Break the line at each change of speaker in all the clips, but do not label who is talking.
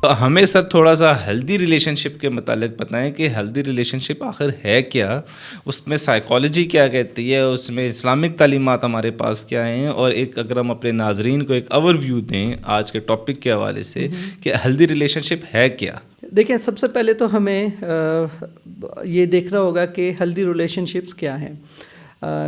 تو ہمیں سر تھوڑا سا ہیلدی ریلیشن شپ کے متعلق بتائیں کہ ہیلدی ریلیشن شپ آخر ہے کیا، اس میں سائیکالوجی کیا کہتی ہے، اس میں اسلامک تعلیمات ہمارے پاس کیا ہیں، اور ایک اگر ہم اپنے ناظرین کو ایک اوور ویو دیں آج کے ٹاپک کے حوالے سے کہ ہیلدی ریلیشن شپ ہے کیا.
دیکھیں، سب سے پہلے تو ہمیں یہ دیکھنا ہوگا کہ ہیلدی ریلیشن شپس کیا ہیں.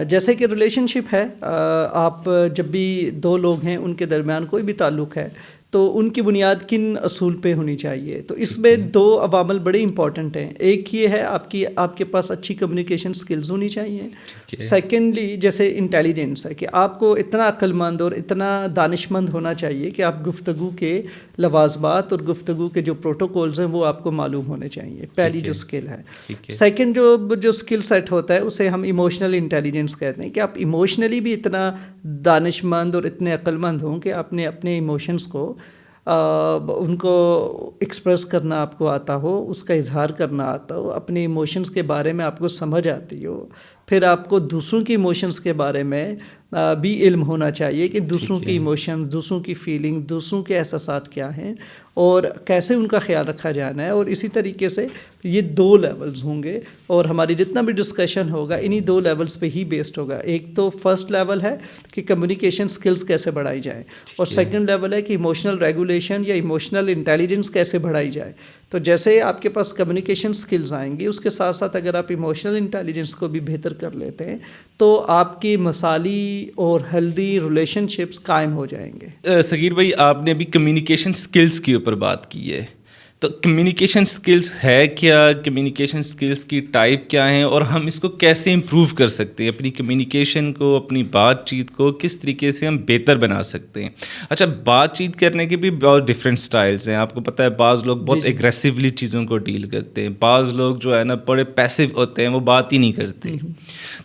جیسے کہ ریلیشن شپ ہے، آپ جب بھی دو لوگ ہیں ان کے درمیان کوئی بھی تعلق ہے تو ان کی بنیاد کن اصول پہ ہونی چاہیے. تو اس میں دو عوامل بڑے امپورٹنٹ ہیں. ایک یہ ہے آپ کے پاس اچھی کمیونیکیشن سکلز ہونی چاہیے. سیکنڈلی جیسے انٹیلیجنس ہے کہ آپ کو اتنا عقل مند اور اتنا دانش مند ہونا چاہیے کہ آپ گفتگو کے لوازمات اور گفتگو کے جو پروٹوکولز ہیں وہ آپ کو معلوم ہونے چاہیے. پہلی جو اسکل ہے. سیکنڈ جو اسکل سیٹ ہوتا ہے اسے ہم ایموشنل انٹیلیجنس کہتے ہیں کہ آپ ایموشنلی بھی اتنا دانش مند اور اتنے عقل مند ہوں کہ آپ نے اپنے ایموشنس کو ان کو ایکسپریس کرنا آپ کو آتا ہو، اس کا اظہار کرنا آتا ہو، اپنے ایموشنس کے بارے میں آپ کو سمجھ آتی ہو. پھر آپ کو دوسروں کی ایموشنس کے بارے میں بھی علم ہونا چاہیے کہ دوسروں کی ایموشن، دوسروں کی فیلنگ، دوسروں کے احساسات کیا ہیں اور کیسے ان کا خیال رکھا جانا ہے. اور اسی طریقے سے یہ دو لیولز ہوں گے اور ہماری جتنا بھی ڈسکشن ہوگا انہی دو لیولز پہ ہی بیسڈ ہوگا. ایک تو فرسٹ لیول ہے کہ کمیونیکیشن سکلز کیسے بڑھائی جائیں، اور سیکنڈ لیول ہے کہ ایموشنل ریگولیشن یا ایموشنل انٹیلیجنس کیسے بڑھائی جائے. تو جیسے آپ کے پاس کمیونیکیشن سکلز آئیں گی، اس کے ساتھ ساتھ اگر آپ ایموشنل انٹیلیجنس کو بھی بہتر کر لیتے ہیں تو آپ کی مثالی اور ہیلدی ریلیشن شپس قائم ہو جائیں گے.
صغیر بھائی، آپ نے ابھی کمیونیکیشن سکلز کے اوپر بات کی ہے، تو کمیونیکیشن سکلز ہے کیا، کمیونیکیشن سکلز کی ٹائپ کیا ہیں، اور ہم اس کو کیسے امپروو کر سکتے ہیں، اپنی کمیونیکیشن کو، اپنی بات چیت کو کس طریقے سے ہم بہتر بنا سکتے ہیں. اچھا، بات چیت کرنے کے بھی بہت ڈفرینٹ سٹائلز ہیں. آپ کو پتہ ہے بعض لوگ بہت ایگریسولی چیزوں کو ڈیل کرتے ہیں، بعض لوگ جو ہے نا بڑے پیسو ہوتے ہیں، وہ بات ہی نہیں کرتے.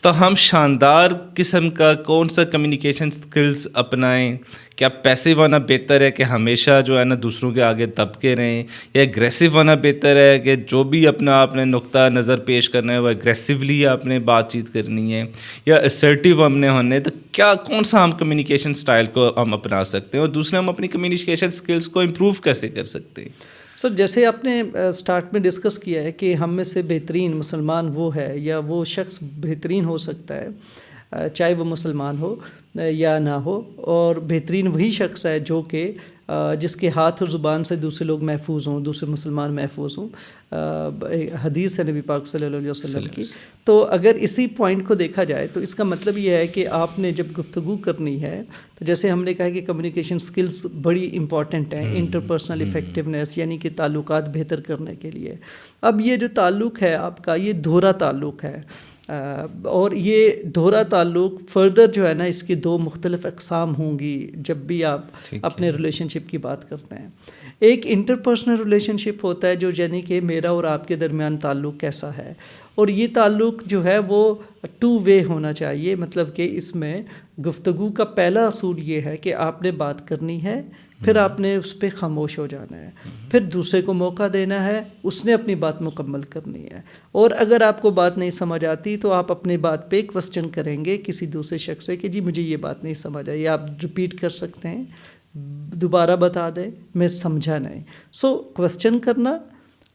تو ہم شاندار قسم کا کون سا کمیونیکیشن سکلز اپنائیں؟ کیا پیسو ہونا بہتر ہے کہ ہمیشہ جو ہے نا دوسروں کے آگے دب کے رہیں، یا ایگریسو ہونا بہتر ہے کہ جو بھی اپنا آپ نے نقطہ نظر پیش کرنا ہے وہ ایگریسولی آپ نے بات چیت کرنی ہے، یا اسرٹیو ہم نے ہونے؟ تو کیا کون سا ہم کمیونیکیشن سٹائل کو ہم اپنا سکتے ہیں، اور دوسرے ہم اپنی کمیونیکیشن سکلز کو امپروو کیسے کر سکتے ہیں؟
سر، جیسے آپ نے سٹارٹ میں ڈسکس کیا ہے کہ ہم میں سے بہترین مسلمان وہ ہے یا وہ شخص بہترین ہو سکتا ہے چاہے وہ مسلمان ہو یا نہ ہو، اور بہترین وہی شخص ہے جو کہ جس کے ہاتھ اور زبان سے دوسرے لوگ محفوظ ہوں، دوسرے مسلمان محفوظ ہوں. حدیث ہے نبی پاک صلی اللہ علیہ وسلم کی. تو اگر اسی پوائنٹ کو دیکھا جائے تو اس کا مطلب یہ ہے کہ آپ نے جب گفتگو کرنی ہے تو جیسے ہم نے کہا کہ کمیونیکیشن سکلز بڑی امپورٹنٹ ہیں انٹرپرسنل افیکٹونیس، یعنی کہ تعلقات بہتر کرنے کے لیے. اب یہ جو تعلق ہے آپ کا، یہ دھورا تعلق ہے، اور یہ دھورا تعلق فردر جو ہے نا اس کی دو مختلف اقسام ہوں گی جب بھی آپ اپنے ریلیشن شپ کی بات کرتے ہیں. ایک انٹرپرسنل ریلیشن شپ ہوتا ہے جو یعنی کہ میرا اور آپ کے درمیان تعلق کیسا ہے، اور یہ تعلق جو ہے وہ ٹو وے ہونا چاہیے. مطلب کہ اس میں گفتگو کا پہلا اصول یہ ہے کہ آپ نے بات کرنی ہے، پھر آپ نے اس پہ خاموش ہو جانا ہے، پھر دوسرے کو موقع دینا ہے، اس نے اپنی بات مکمل کرنی ہے. اور اگر آپ کو بات نہیں سمجھ آتی تو آپ اپنی بات پہ کوسچن کریں گے کسی دوسرے شخص سے کہ جی مجھے یہ بات نہیں سمجھ آئی، آپ ریپیٹ کر سکتے ہیں، دوبارہ بتا دیں، میں سمجھا نہیں. سو کوسچن کرنا،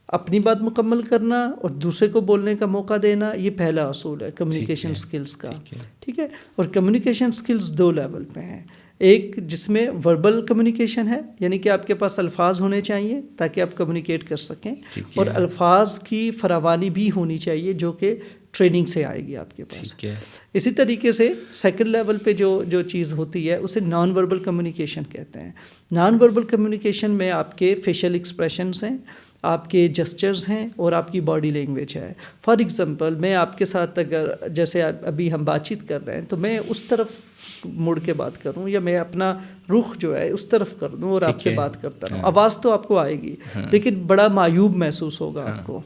اپنی بات مکمل کرنا اور دوسرے کو بولنے کا موقع دینا، یہ پہلا اصول ہے کمیونیکیشن سکلز کا. ٹھیک ہے. اور کمیونیکیشن سکلز دو لیول پہ ہیں. ایک جس میں وربل کمیونیکیشن ہے، یعنی کہ آپ کے پاس الفاظ ہونے چاہیے تاکہ آپ کمیونیکیٹ کر سکیں، اور الفاظ کی فراوانی بھی ہونی چاہیے جو کہ ٹریننگ سے آئے گی آپ کے پاس. اسی طریقے سے سیکنڈ لیول پہ جو چیز ہوتی ہے اسے نان وربل کمیونیکیشن کہتے ہیں. نان وربل کمیونیکیشن میں آپ کے فیشل ایکسپریشنز ہیں، آپ کے جسچرز ہیں، اور آپ کی باڈی لینگویج ہے. فار ایگزامپل، میں آپ کے ساتھ اگر جیسے ابھی ہم بات چیت کر رہے ہیں تو میں اس طرف مڑ کے بات کروں یا میں اپنا رخ جو ہے اس طرف کر دوں اور آپ سے بات کرتا رہوں، آواز تو آپ کو آئے گی لیکن بڑا معیوب محسوس ہوگا آپ کو.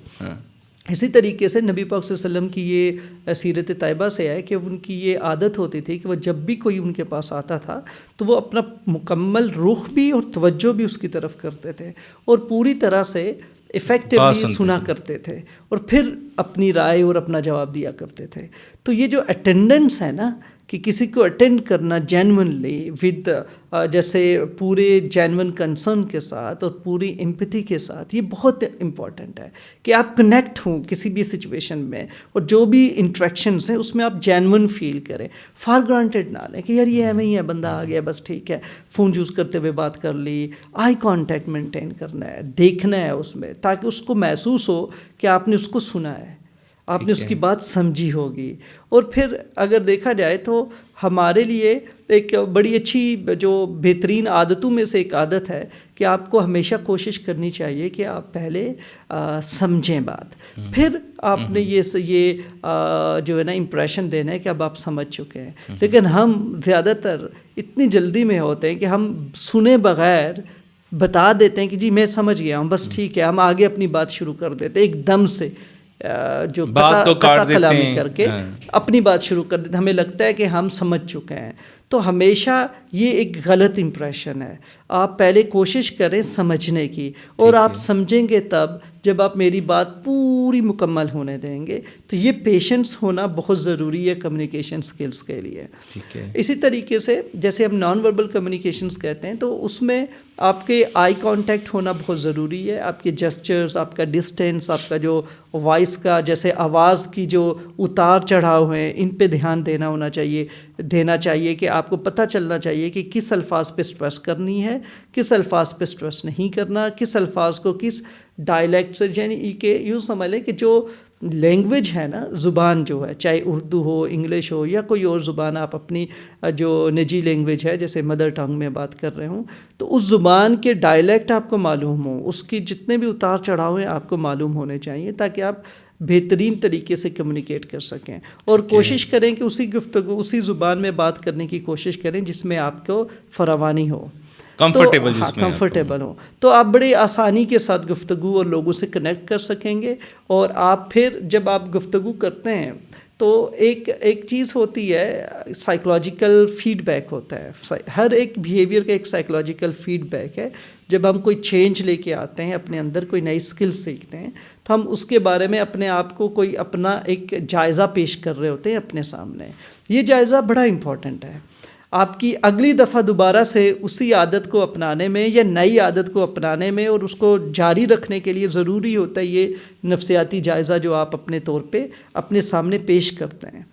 اسی طریقے سے نبی پاک صلی اللہ علیہ وسلم کی یہ سیرت طیبہ سے ہے کہ ان کی یہ عادت ہوتی تھی کہ وہ جب بھی کوئی ان کے پاس آتا تھا تو وہ اپنا مکمل رخ بھی اور توجہ بھی اس کی طرف کرتے تھے اور پوری طرح سے ایفیکٹولی سنا کرتے تھے اور پھر اپنی رائے اور اپنا جواب دیا کرتے تھے. تو یہ جو اٹینڈنس ہے نا، کہ کسی کو اٹینڈ کرنا جینونلی ود جیسے پورے جینون کنسرن کے ساتھ اور پوری امپتھی کے ساتھ، یہ بہت امپورٹنٹ ہے کہ آپ کنیکٹ ہوں کسی بھی سچویشن میں، اور جو بھی انٹریکشنس ہیں اس میں آپ جینون فیل کریں، فار گرانٹیڈ نہ لیں کہ یار یہ ایویں ہی ہے، بندہ آ گیا بس ٹھیک ہے، فون یوز کرتے ہوئے بات کر لی. آئی کانٹیکٹ مینٹین کرنا ہے، دیکھنا ہے اس میں، تاکہ اس کو محسوس ہو کہ آپ نے اس کو سنا ہے، آپ نے اس کی بات سمجھی ہوگی. اور پھر اگر دیکھا جائے تو ہمارے لیے ایک بڑی اچھی جو بہترین عادتوں میں سے ایک عادت ہے کہ آپ کو ہمیشہ کوشش کرنی چاہیے کہ آپ پہلے سمجھیں بات، پھر آپ نے یہ جو ہے نا امپریشن دینا ہے کہ اب آپ سمجھ چکے ہیں. لیکن ہم زیادہ تر اتنی جلدی میں ہوتے ہیں کہ ہم سنے بغیر بتا دیتے ہیں کہ جی میں سمجھ گیا ہوں، بس ٹھیک ہے، ہم آگے اپنی بات شروع کر دیتے ہیں ایک دم سے، جو قطع کلامی کر کے اپنی بات شروع کر دیتے. ہمیں لگتا ہے کہ ہم سمجھ چکے ہیں. تو ہمیشہ یہ ایک غلط امپریشن ہے. آپ پہلے کوشش کریں سمجھنے کی، اور آپ سمجھیں گے تب جب آپ میری بات پوری مکمل ہونے دیں گے. تو یہ پیشنس ہونا بہت ضروری ہے کمیونیکیشن سکلز کے لیے. اسی طریقے سے جیسے ہم نان وربل کمیونیکیشنز کہتے ہیں، تو اس میں آپ کے آئی کانٹیکٹ ہونا بہت ضروری ہے. آپ کے جسچرز، آپ کا ڈسٹینس، آپ کا جو وائس کا جیسے آواز کی جو اتار چڑھاؤ ہیں، ان پہ دھیان دینا چاہیے کہ آپ کو پتہ چلنا چاہیے کہ کس الفاظ پہ سٹریس کرنی ہے، کس الفاظ پہ سٹریس نہیں کرنا، کس الفاظ کو کس ڈائلیکٹ سے، یعنی کہ یوں سمجھ لیں کہ جو لینگویج ہے نا، زبان جو ہے، چاہے اردو ہو، انگلش ہو، یا کوئی اور زبان آپ اپنی جو نجی لینگویج ہے جیسے مدر ٹنگ میں بات کر رہے ہوں، تو اس زبان کے ڈائلیکٹ آپ کو معلوم ہوں، اس کی جتنے بھی اتار چڑھاؤ ہیں آپ کو معلوم ہونے چاہیے، تاکہ آپ بہترین طریقے سے کمیونیکیٹ کر سکیں. اور کوشش کریں کہ اسی زبان میں بات کرنے کی کوشش کریں جس میں آپ کو فراوانی ہو، کمفرٹیبل ہو، تو آپ بڑی آسانی کے ساتھ گفتگو اور لوگوں سے کنیکٹ کر سکیں گے. اور آپ پھر جب آپ گفتگو کرتے ہیں تو ایک چیز ہوتی ہے، سائیکولوجیکل فیڈ بیک ہوتا ہے. ہر ایک بیہیویئر کا ایک سائیکولوجیکل فیڈ بیک ہے. جب ہم کوئی چینج لے کے آتے ہیں، اپنے اندر کوئی نئی اسکل سیکھتے ہیں، تو ہم اس کے بارے میں اپنے آپ کو کوئی اپنا ایک جائزہ پیش کر رہے ہوتے ہیں اپنے سامنے. یہ جائزہ بڑا امپورٹنٹ ہے. آپ کی اگلی دفعہ دوبارہ سے اسی عادت کو اپنانے میں یا نئی عادت کو اپنانے میں اور اس کو جاری رکھنے کے لیے ضروری ہوتا ہے یہ نفسیاتی جائزہ جو آپ اپنے طور پہ اپنے سامنے پیش کرتے ہیں.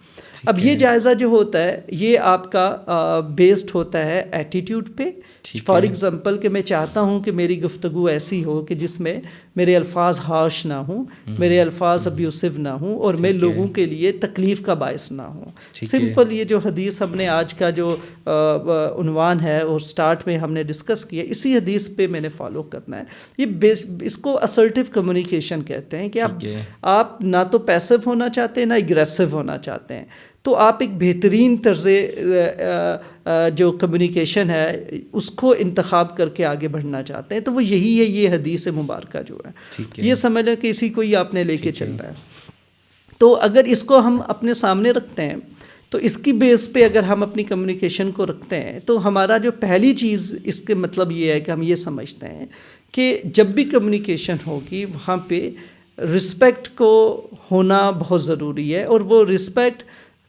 اب یہ جائزہ جو ہوتا ہے یہ آپ کا بیسڈ ہوتا ہے ایٹیٹیوڈ پہ. فار ایگزامپل کہ میں چاہتا ہوں کہ میری گفتگو ایسی ہو کہ جس میں میرے الفاظ ہارش نہ ہوں، میرے الفاظ ابیوسو نہ ہوں، اور میں لوگوں کے لیے تکلیف کا باعث نہ ہوں. سمپل یہ جو حدیث ہم نے آج کا جو عنوان ہے اور سٹارٹ میں ہم نے ڈسکس کیا، اسی حدیث پہ میں نے فالو کرنا ہے. یہ اس کو اسرٹیو کمیونیکیشن کہتے ہیں کہ آپ نہ تو پیسو ہونا چاہتے ہیں نہ اگریسو ہونا چاہتے ہیں. تو آپ ایک بہترین طرز جو کمیونیکیشن ہے اس کو انتخاب کر کے آگے بڑھنا چاہتے ہیں. تو وہ یہی ہے یہ حدیث مبارکہ جو ہے. یہ سمجھ لیں کہ اسی کو ہی آپ نے لے کے چل رہا ہے. تو اگر اس کو ہم اپنے سامنے رکھتے ہیں تو اس کی بیس پہ اگر ہم اپنی کمیونیکیشن کو رکھتے ہیں تو ہمارا جو پہلی چیز اس کے مطلب یہ ہے کہ ہم یہ سمجھتے ہیں کہ جب بھی کمیونیکیشن ہوگی وہاں پہ رسپیکٹ کو ہونا بہت ضروری ہے. اور وہ رسپیکٹ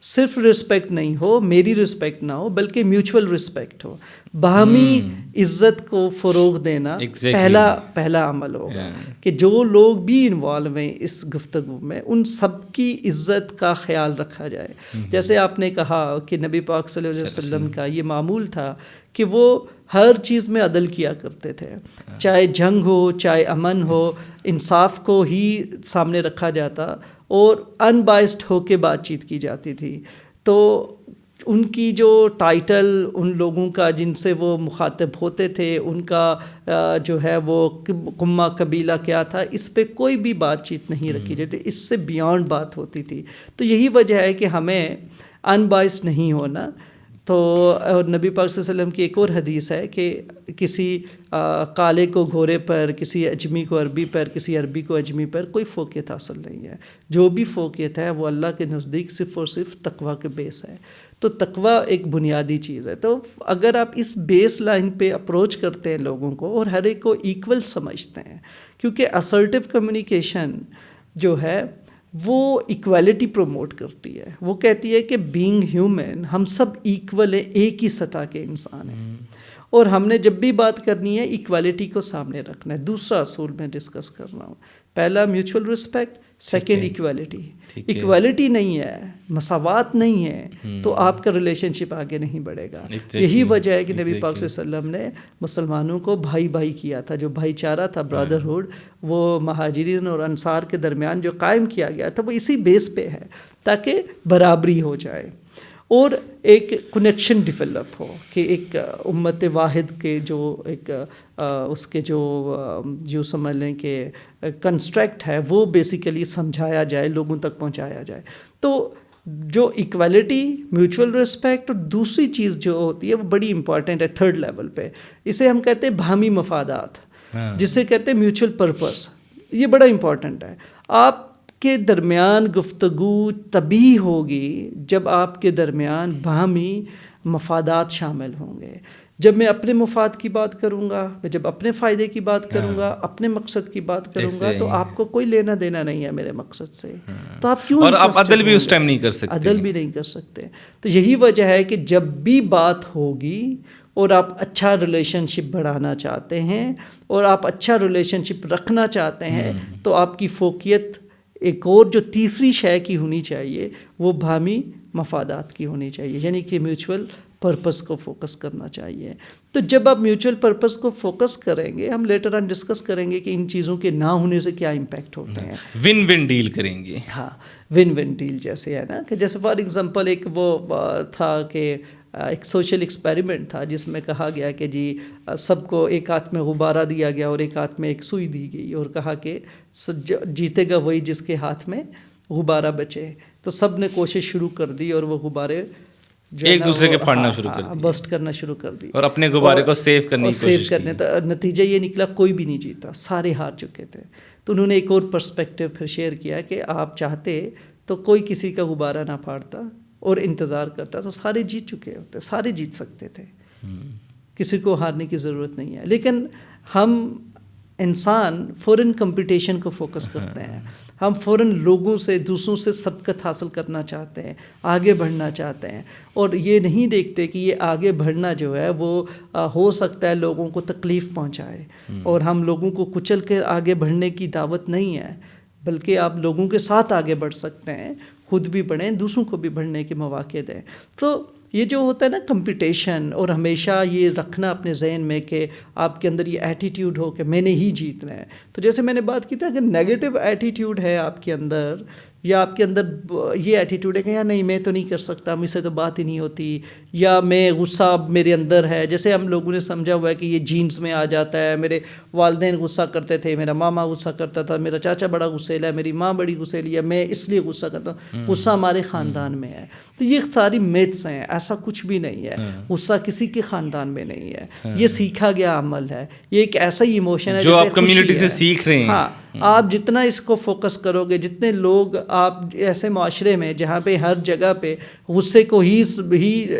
صرف رسپیکٹ نہیں ہو، میری رسپیکٹ نہ ہو، بلکہ میوچول رسپیکٹ ہو. باہمی عزت کو فروغ دینا پہلا عمل ہوگا کہ جو لوگ بھی انوالو ہیں اس گفتگو میں ان سب کی عزت کا خیال رکھا جائے. جیسے آپ نے کہا کہ نبی پاک صلی اللہ علیہ وسلم کا یہ معمول تھا کہ وہ ہر چیز میں عدل کیا کرتے تھے، چاہے جنگ ہو چاہے امن ہو، انصاف کو ہی سامنے رکھا جاتا اور ان بائسڈ ہو کے بات چیت کی جاتی تھی. تو ان کی جو ٹائٹل ان لوگوں کا جن سے وہ مخاطب ہوتے تھے، ان کا جو ہے وہ قمہ قبیلہ کیا تھا، اس پہ کوئی بھی بات چیت نہیں رکھی جاتی، اس سے بیانڈ بات ہوتی تھی. تو یہی وجہ ہے کہ ہمیں ان بائسڈ نہیں ہونا. تو نبی پاک صلی اللہ علیہ وسلم کی ایک اور حدیث ہے کہ کسی کالے کو گھوڑے پر، کسی اجمی کو عربی پر، کسی عربی کو اجمی پر کوئی فوقیت حاصل نہیں ہے. جو بھی فوقیت ہے وہ اللہ کے نزدیک صرف اور صرف تقویٰ کے بیس ہے. تو تقویٰ ایک بنیادی چیز ہے. تو اگر آپ اس بیس لائن پہ اپروچ کرتے ہیں لوگوں کو اور ہر ایک کو ایکول سمجھتے ہیں، کیونکہ اسرٹیو کمیونیکیشن جو ہے وہ ایکویلٹی پروموٹ کرتی ہے. وہ کہتی ہے کہ بینگ ہیومن ہم سب ایکول ہیں, ایک ہی سطح کے انسان ہیں, اور ہم نے جب بھی بات کرنی ہے ایکویلٹی کو سامنے رکھنا ہے. دوسرا اصول میں ڈسکس کر رہا ہوں, پہلا mutual respect, second equality. Equality نہیں ہے, مساوات نہیں ہے, تو آپ کا ریلیشن شپ آگے نہیں بڑھے گا. یہی وجہ ہے کہ نبی پاک صلی اللہ علیہ وسلم نے مسلمانوں کو بھائی بھائی کیا تھا. جو بھائی چارہ تھا, برادرہڈ, وہ مہاجرین اور انصار کے درمیان جو قائم کیا گیا تھا وہ اسی بیس پہ ہے, تاکہ برابری ہو جائے اور ایک کنیکشن ڈیولپ ہو, کہ ایک امت واحد کے جو ایک اس کے جو سمجھ لیں کہ کنسٹرکٹ ہے وہ بیسیکلی سمجھایا جائے, لوگوں تک پہنچایا جائے. تو جو ایکویلٹی, میوچول رسپیکٹ, اور دوسری چیز جو ہوتی ہے وہ بڑی امپورٹنٹ ہے تھرڈ لیول پہ, اسے ہم کہتے ہیں باہمی مفادات, جسے کہتے ہیں میوچول پرپس. یہ بڑا امپورٹنٹ ہے. آپ کے درمیان گفتگو تبھی ہوگی جب آپ کے درمیان باہمی مفادات شامل ہوں گے. جب میں اپنے مفاد کی بات کروں گا, میں جب اپنے فائدے کی بات کروں گا, اپنے مقصد کی بات کروں گا, تو آپ کو کوئی لینا دینا نہیں ہے میرے مقصد سے, تو آپ کیوں,
اور آپ عدل بھی اس ٹائم نہیں کر سکتے,
عدل بھی نہیں کر سکتے. تو یہی وجہ ہے کہ جب بھی بات ہوگی اور آپ اچھا ریلیشن شپ بڑھانا چاہتے ہیں اور آپ اچھا ریلیشن شپ رکھنا چاہتے ہیں, تو آپ کی فوکیت ایک اور جو تیسری شے کی ہونی چاہیے وہ باہمی مفادات کی ہونی چاہیے, یعنی کہ میوچول پرپس کو فوکس کرنا چاہیے. تو جب آپ میوچول پرپس کو فوکس کریں گے, ہم لیٹر آن ڈسکس کریں گے کہ ان چیزوں کے نہ ہونے سے کیا امپیکٹ ہوتے ہیں.
ون ون ڈیل کریں گے.
ہاں, ون ون ڈیل جیسے ہے نا, کہ جیسے فار ایگزامپل ایک وہ تھا کہ ایک سوشل ایکسپیریمنٹ تھا جس میں کہا گیا کہ جی سب کو ایک ہاتھ میں غبارہ دیا گیا اور ایک ہاتھ میں ایک سوئی دی گئی, اور کہا کہ جیتے گا وہی جس کے ہاتھ میں غبارہ بچے. تو سب نے کوشش شروع کر دی اور وہ غبارے
ایک دوسرے کے پھاڑنا شروع کر دی,
بسٹ کرنا شروع کر دی,
اور اپنے غبارے کو سیو کرنے کی کوشش کی.
تو نتیجہ یہ نکلا کوئی بھی نہیں جیتا, سارے ہار چکے تھے. تو انہوں نے ایک اور پرسپیکٹیو پھر شیئر کیا کہ آپ چاہتے تو کوئی کسی کا غبارہ نہ پھاڑتا اور انتظار کرتا, تو سارے جیت چکے ہوتے, سارے جیت سکتے تھے, کسی کو ہارنے کی ضرورت نہیں ہے. لیکن ہم انسان فوراً کمپٹیشن کو فوکس کرتے ہیں, ہم فوراً لوگوں سے, دوسروں سے سبقت حاصل کرنا چاہتے ہیں, آگے بڑھنا چاہتے ہیں, اور یہ نہیں دیکھتے کہ یہ آگے بڑھنا جو ہے وہ ہو سکتا ہے لوگوں کو تکلیف پہنچائے. اور ہم لوگوں کو کچل کے آگے بڑھنے کی دعوت نہیں ہے, بلکہ آپ لوگوں کے ساتھ آگے بڑھ سکتے ہیں, خود بھی بڑھیں, دوسروں کو بھی بڑھنے کے مواقع دیں. تو یہ جو ہوتا ہے نا کمپٹیشن, اور ہمیشہ یہ رکھنا اپنے ذہن میں کہ آپ کے اندر یہ ایٹیٹیوڈ ہو کہ میں نے ہی جیتنا ہے. تو جیسے میں نے بات کی تھی, اگر نیگیٹو ایٹیٹیوڈ ہے آپ کے اندر, یا آپ کے اندر یہ ایٹیٹیوڈ ہے کہ یار نہیں میں تو نہیں کر سکتا, مجھ سے تو بات ہی نہیں ہوتی, یا میں غصہ میرے اندر ہے, جیسے ہم لوگوں نے سمجھا ہوا ہے کہ یہ جینز میں آ جاتا ہے. میرے والدین غصہ کرتے تھے, میرا ماما غصہ کرتا تھا, میرا چاچا بڑا غصیلا ہے, میری ماں بڑی غصیلی ہے, میں اس لیے غصہ کرتا ہوں, غصہ ہمارے خاندان میں ہے. تو یہ ساری میتھس ہیں, ایسا کچھ بھی نہیں ہے, غصہ کسی کے خاندان میں نہیں ہے, یہ سیکھا گیا عمل ہے, یہ ایک ایسا ہی ایموشن ہے
جو آپ کمیونٹی سے سیکھ رہے ہیں.
ہاں, آپ جتنا اس کو فوکس کرو گے, جتنے لوگ آپ ایسے معاشرے میں جہاں پہ ہر جگہ پہ غصے کو ہی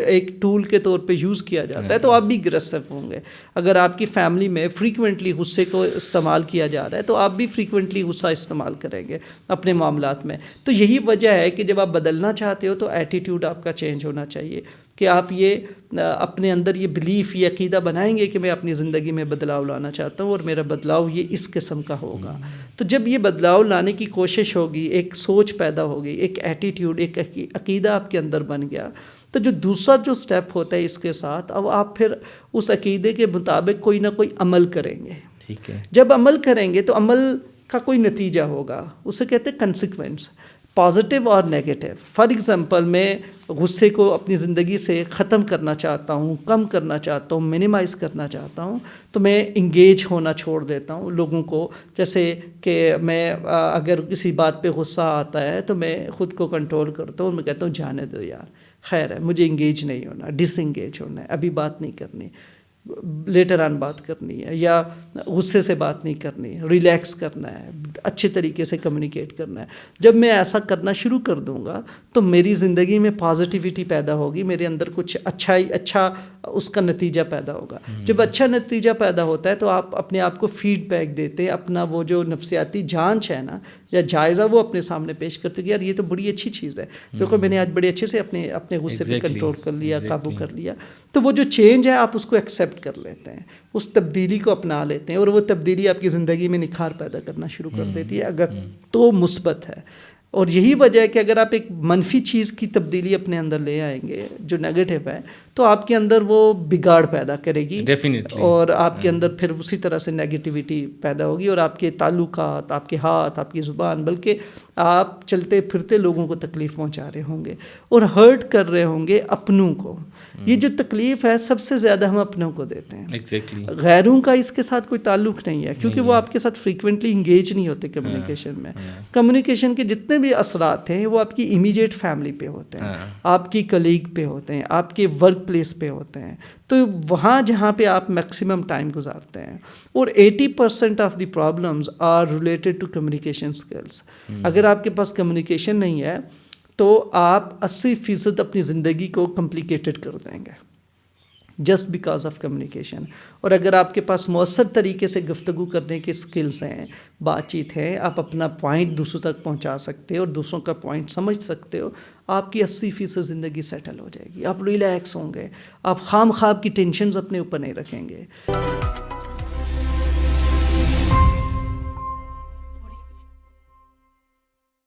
ایک ٹول کے طور پہ یوز کیا جاتا ہے, تو آپ بھی اگریسو ہوں گے. اگر آپ کی فیملی میں فریکوینٹلی غصے کو استعمال کیا جا رہا ہے, تو آپ بھی فریکوینٹلی غصہ استعمال کریں گے اپنے معاملات میں. تو یہی وجہ ہے کہ جب آپ بدلنا چاہتے ہو تو ایٹیٹیوڈ آپ کا چینج ہونا چاہیے, کہ آپ یہ اپنے اندر یہ بلیف, یہ عقیدہ بنائیں گے کہ میں اپنی زندگی میں بدلاؤ لانا چاہتا ہوں, اور میرا بدلاؤ یہ اس قسم کا ہوگا. تو جب یہ بدلاؤ لانے کی کوشش ہوگی, ایک سوچ پیدا ہوگی, ایک ایٹیٹیوڈ, ایک عقیدہ آپ کے اندر بن گیا, تو جو دوسرا جو سٹیپ ہوتا ہے اس کے ساتھ, اب آپ پھر اس عقیدے کے مطابق کوئی نہ کوئی عمل کریں گے.
ٹھیک ہے,
جب عمل کریں گے تو عمل کا کوئی نتیجہ ہوگا, اسے کہتے ہیں کنسیکوینس, پازیٹیو اور نیگیٹو. فار ایگزامپل میں غصے کو اپنی زندگی سے ختم کرنا چاہتا ہوں, کم کرنا چاہتا ہوں, منیمائز کرنا چاہتا ہوں, تو میں انگیج ہونا چھوڑ دیتا ہوں لوگوں کو. جیسے کہ میں اگر کسی بات پہ غصہ آتا ہے تو میں خود کو کنٹرول کرتا ہوں, اور میں کہتا ہوں جانے دو یار, خیر ہے, مجھے انگیج نہیں ہونا, ڈس انگیج ہونا ہے, ابھی بات نہیں کرنی. لیٹر آن بات کرنی ہے یا غصے سے بات نہیں کرنی، ریلیکس کرنا ہے، اچھے طریقے سے کمیونیکیٹ کرنا ہے. جب میں ایسا کرنا شروع کر دوں گا تو میری زندگی میں پازیٹیوٹی پیدا ہوگی، میرے اندر کچھ اچھا اس کا نتیجہ پیدا ہوگا. جب اچھا نتیجہ پیدا ہوتا ہے تو آپ اپنے آپ کو فیڈ بیک دیتے ہیں، اپنا وہ جو نفسیاتی جانچ ہے نا یا جائزہ وہ اپنے سامنے پیش کرتے کہ یار یہ تو بڑی اچھی چیز ہے، دیکھو میں نے آج بڑے اچھے سے اپنے غصے پہ کنٹرول کر لیا، قابو کر لیا. تو وہ جو چینج ہے آپ اس کو ایکسیپٹ کر لیتے ہیں، اس تبدیلی کو اپنا لیتے ہیں، اور وہ تبدیلی آپ کی زندگی میں نکھار پیدا کرنا شروع کر دیتی ہے اگر تو مثبت ہے. اور یہی وجہ ہے کہ اگر آپ ایک منفی چیز کی تبدیلی اپنے اندر لے آئیں گے جو نیگیٹو ہے تو آپ کے اندر وہ بگاڑ پیدا کرے گی اور آپ کے اندر پھر اسی طرح سے نیگیٹیوٹی پیدا ہوگی، اور آپ کے تعلقات، آپ کے ہاتھ، آپ کی زبان، بلکہ آپ چلتے پھرتے لوگوں کو تکلیف پہنچا رہے ہوں گے اور ہرٹ کر رہے ہوں گے اپنوں کو. یہ جو تکلیف ہے سب سے زیادہ ہم اپنوں کو دیتے ہیں، غیروں کا اس کے ساتھ کوئی تعلق نہیں ہے کیونکہ وہ آپ کے ساتھ فریکوینٹلی انگیج نہیں ہوتے کمیونیکیشن میں. کمیونیکیشن کے جتنے بھی اثرات ہیں وہ آپ کی امیڈیٹ فیملی پہ ہوتے ہیں، آپ کی کلیگ پہ ہوتے ہیں، آپ کے ورک پلیس پہ ہوتے ہیں. تو وہاں جہاں پہ آپ میکسیمم ٹائم گزارتے ہیں، اور 80% of the problems are related to communication skills. اگر آپ کے پاس کمیونیکیشن نہیں ہے تو آپ 80% اپنی زندگی کو کمپلیکیٹڈ کر دیں گے جسٹ بیکاز آف کمیونیکیشن. اور اگر آپ کے پاس مؤثر طریقے سے گفتگو کرنے کے اسکلس ہیں، بات چیت ہے، آپ اپنا پوائنٹ دوسروں تک پہنچا سکتے ہو اور دوسروں کا پوائنٹ سمجھ سکتے ہو، آپ کی 80% زندگی سیٹل ہو جائے گی. آپ ریلیکس ہوں گے، آپ خام خواب کی ٹینشنز اپنے اوپر نہیں رکھیں گے.